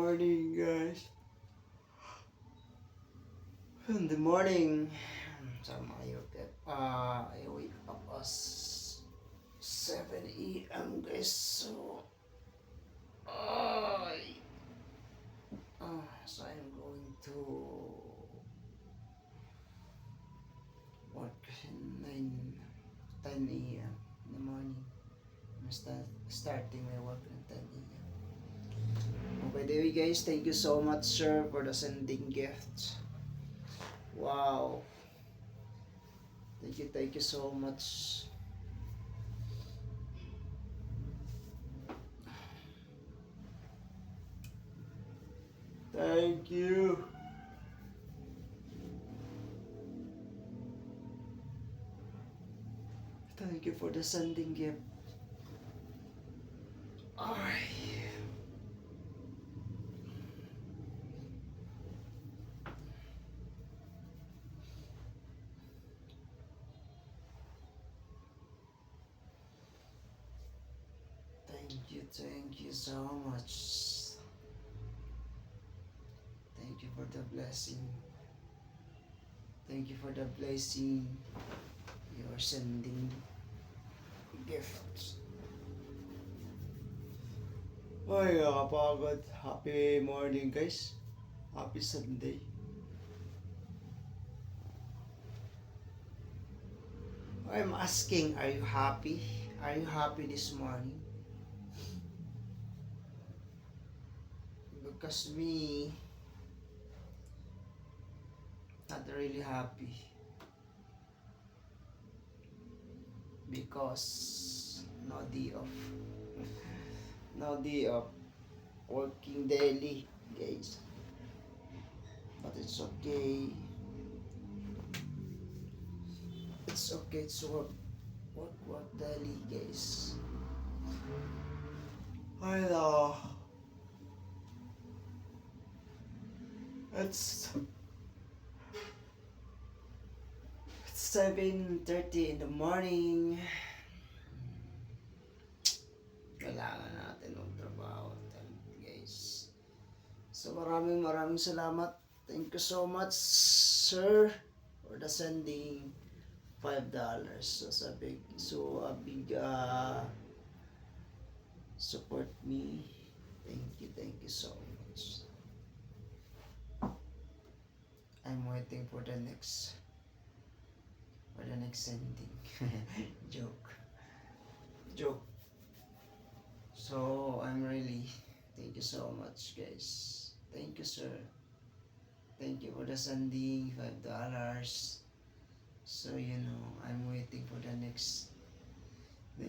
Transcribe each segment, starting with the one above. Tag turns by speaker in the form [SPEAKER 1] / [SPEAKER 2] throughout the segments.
[SPEAKER 1] morning, guys. In the morning, sama kayo, I wake up as 7 a.m. guys. So, so I'm going to work 10 a.m. in the morning. I'm starting my work at 10 a.m. By the way, guys, thank you so much, sir, for the sending gifts. Wow. Thank you so much. Thank you. Thank you for the sending gift. Alright. Thank you so much. Thank you for the blessing. Thank you for the blessing you're sending gifts. Ay, nakapagod. Happy morning, guys. Happy Sunday. I'm asking, are you happy? Are you happy this morning? Because me, not really happy. Because no day off. No day off. Working daily, guys. But it's okay. It's okay to work daily, guys. Hello. It's 7:30 in the morning. Kailangan natin magtrabaho, guys. So maraming salamat. Thank you so much, sir, for the sending $5. So a big support me. Thank you so much. I'm waiting for the next sending. Joke. So I'm really thank you so much, guys. Thank you, sir. Thank you for the sending $5. So I'm waiting for the next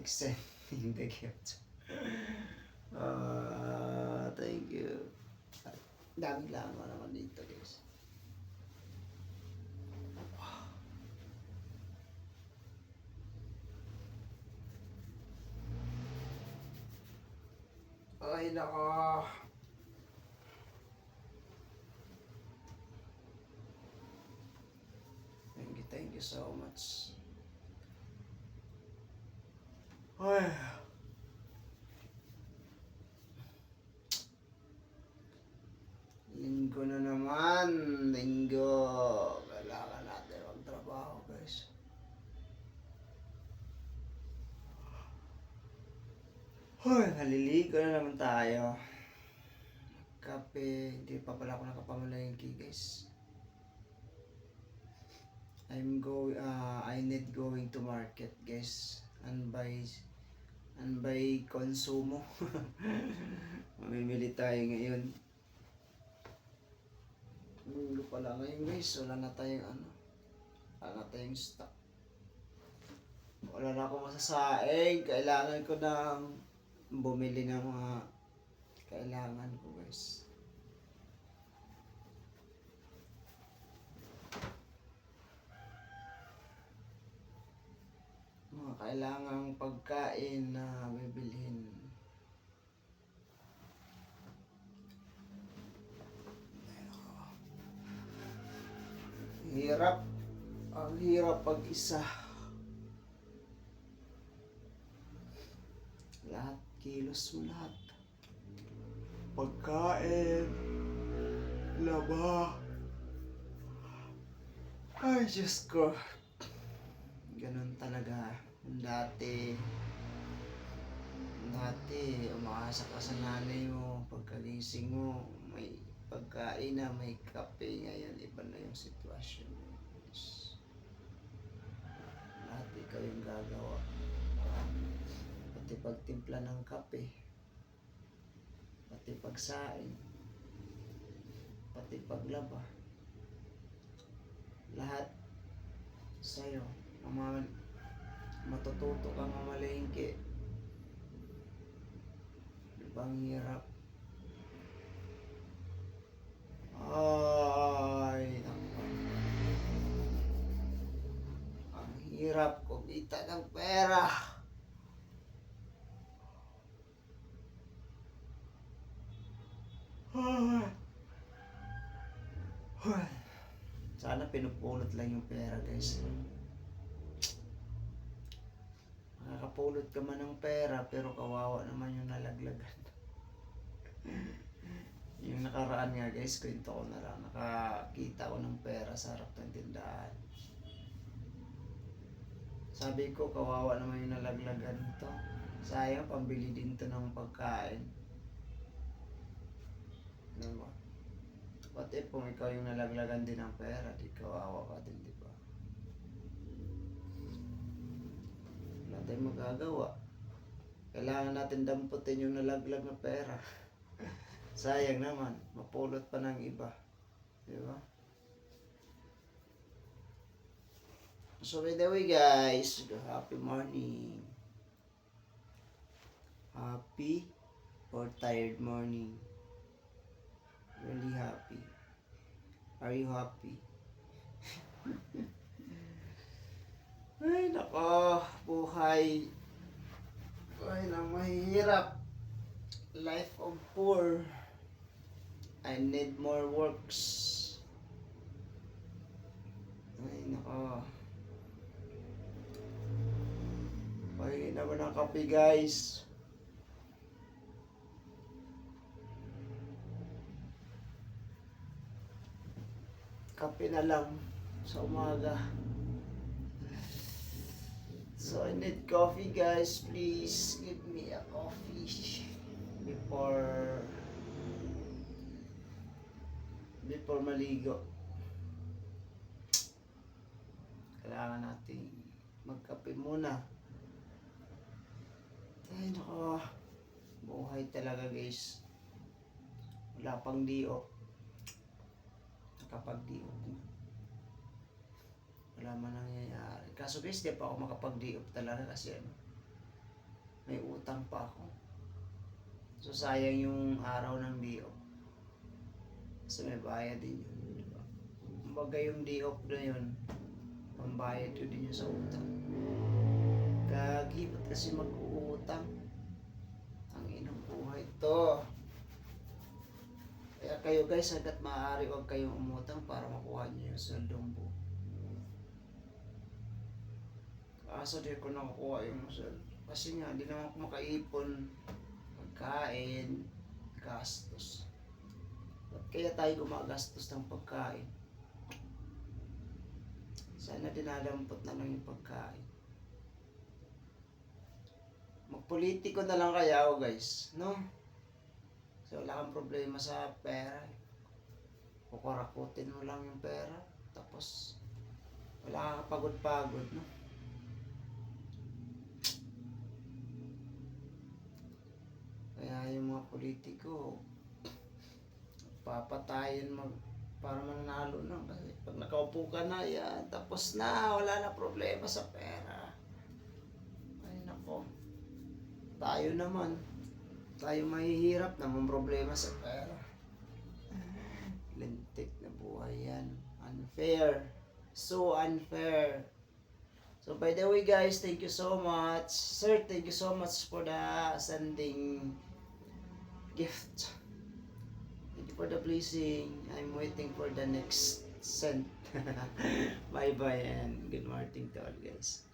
[SPEAKER 1] sending the gift. Thank you. Daming lama naman dito, guys. Ay, nako. Thank you so much. Ay. Linggo na naman. Linggo. Kailangan natin magtrabaho, guys. Hoy, naliligo na naman tayo. Kape, hindi pa pala ako nakapamalengke, guys. I need going to market, guys, and buy consumo. Mamimili tayo ngayon. Linggo pala ngayon, guys. Wala na tayong stock. Wala na akong masasaing. Kailangan ko ng bumili ng mga kailangan ko, guys. Mga kailangang pagkain na bibilhin. Ang hirap pag-isa. Lahat, kilos mo lahat. pagkain, laba. Ay, Diyos ko. Ganun talaga. Dati, umaasa ka sa nanay mo, pagkagising mo, may pagkain na, may kape. Ngayon, iba na yung sitwasyon. Lahat ikaw yung gagawa. Pati pagtimpla ng kape, pati pagsaing, pati paglaba, lahat sa'yo. Matututo kang mamalengke. Ibang hirap. Ay, naku. Ang hirap kumita ng pera. Sana pinupulot lang yung pera, guys. Makakapulot ka man ng pera, pero kawawa naman yung nalaglagan. Yung nakaraan nga, guys, kwento ko na lang. Nakakita ko ng pera sa harap ng tindahan. Sabi ko, kawawa naman yung nalaglagan to. Sayang, pambili din to ng pagkain. Diba? What if kung ikaw yung nalaglagan din ng pera, di kawawa ka din, di ba? Wala tayong magagawa. Kailangan natin damputin yung nalaglag na pera. Sayang naman, mapulot pa ng iba. Di ba? So by the way guys, happy morning. Happy or tired morning? Really happy. Are you happy? Ay nako, buhay. Buhay na mahirap. Life of poor. I need more works. Ay nako. Pahingi naman ang kape guys. Kape na lang sa umaga. So I need coffee guys. Please give me a coffee before maligo. Kailangan nating magkape muna. Ay nako, buhay talaga guys. Wala pang diop. Nakapag-diop na. Wala man nangyayari. Kaso guys, di pa ako makapag-diop talaga kasi may utang pa ako. So sayang yung araw ng diop. Kasi may bayad din yun. Diba? Kumbaga yung diop na yun, pambayad yun din yun sa utang. Gagipot kasi mag-uutang. Ang inang buhay to. Kaya kayo guys, hanggat maaari huwag kayong umutang para makuha niyo yung sweldo'ng buo. Kaso di ko nakukuha yung sweldo. Kasi nga, di naman ako makaipon. Pagkain, gastos. Ba't kaya tayo gumagastos ng pagkain? Sana dinadampot na lang yung pagkain. Magpolitiko na lang kaya ako guys, no? So wala kang problema sa pera. Kukurakutin mo lang yung pera. Tapos wala kang pagod-pagod, no? Kaya yung mga politiko papatayin para mananalo na. Kasi pag nakaupo ka na yan, tapos na, wala na problema sa pera. Ay nako. Tayo naman. Tayo mahihirap, naman problema sa pera. Lintik na buhay yan. Unfair. So unfair. So by the way guys, thank you so much. Sir, thank you so much for the sending gift. Thank you for the blessing. I'm waiting for the next send. Bye bye and good morning to all guys.